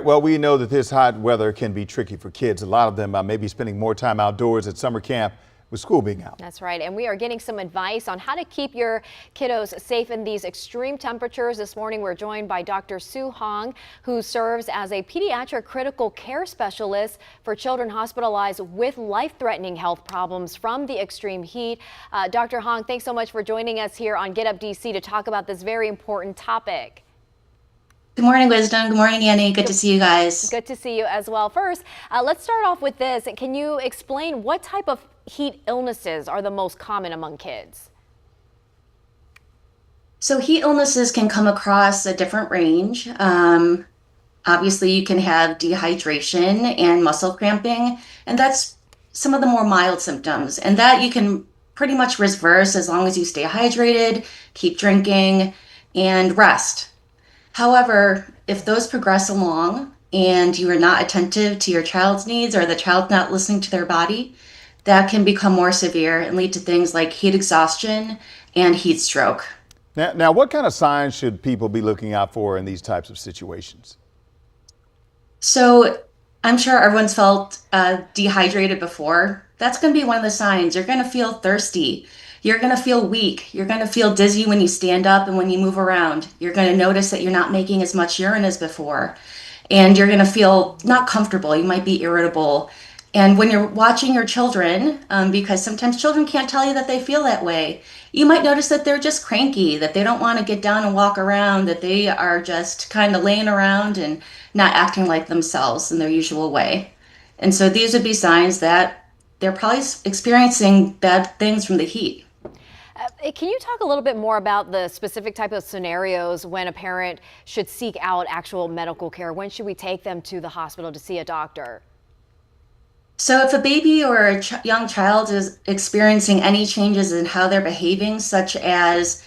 Well, we know that this hot weather can be tricky for kids. A lot of them may be spending more time outdoors at summer camp with school being out. That's right. And we are getting some advice on how to keep your kiddos safe in these extreme temperatures. This morning, we're joined by Dr. Sue Hong, who serves as a pediatric critical care specialist for children hospitalized with life-threatening health problems from the extreme heat. Dr. Hong, thanks so much for joining us here on Get Up DC to talk about this very important topic. Good morning, Wisdom. Good morning, Annie. Good to see you guys. Good to see you as well. First, let's start off with this. Can you explain what type of heat illnesses are the most common among kids? So heat illnesses can come across a different range. Obviously, you can have dehydration and muscle cramping, and that's some of the more mild symptoms. And that you can pretty much reverse as long as you stay hydrated, keep drinking, and rest. However, if those progress along and you are not attentive to your child's needs or the child's not listening to their body, that can become more severe and lead to things like heat exhaustion and heat stroke. Now, what kind of signs should people be looking out for in these types of situations? So I'm sure everyone's felt dehydrated before. That's going to be one of the signs. You're going to feel thirsty. You're going to feel weak. You're going to feel dizzy when you stand up and when you move around. You're going to notice that you're not making as much urine as before. And you're going to feel not comfortable. You might be irritable. And when you're watching your children, because sometimes children can't tell you that they feel that way, you might notice that they're just cranky, that they don't want to get down and walk around, that they are just kind of laying around and not acting like themselves in their usual way. And so these would be signs that they're probably experiencing bad things from the heat. Can you talk a little bit more about the specific type of scenarios when a parent should seek out actual medical care? When should we take them to the hospital to see a doctor? So if a baby or a young child is experiencing any changes in how they're behaving, such as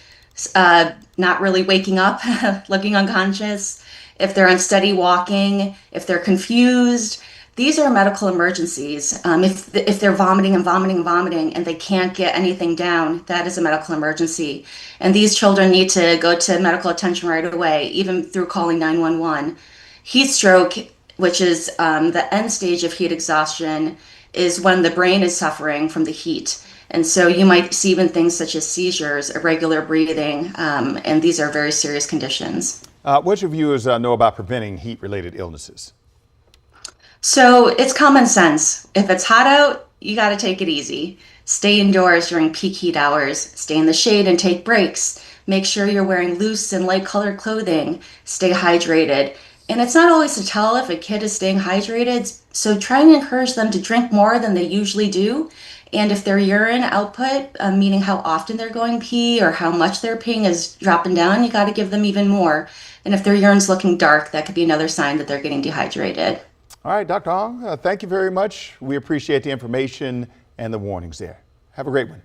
not really waking up, looking unconscious, if they're unsteady walking, if they're confused, these are medical emergencies. If they're vomiting and vomiting and vomiting and they can't get anything down, that is a medical emergency. And these children need to go to medical attention right away, even through calling 911. Heat stroke, which is the end stage of heat exhaustion, is when the brain is suffering from the heat. And so you might see even things such as seizures, irregular breathing, and these are very serious conditions. What should viewers know about preventing heat-related illnesses? So it's common sense. If it's hot out, you got to take it easy. Stay indoors during peak heat hours. Stay in the shade and take breaks. Make sure you're wearing loose and light colored clothing. Stay hydrated. And it's not always to tell if a kid is staying hydrated, so try and encourage them to drink more than they usually do. And if their urine output, meaning how often they're going pee or how much they're peeing, is dropping down, you got to give them even more. And if their urine's looking dark, that could be another sign that they're getting dehydrated. All right, Dr. Hong, thank you very much. We appreciate the information and the warnings there. Have a great one.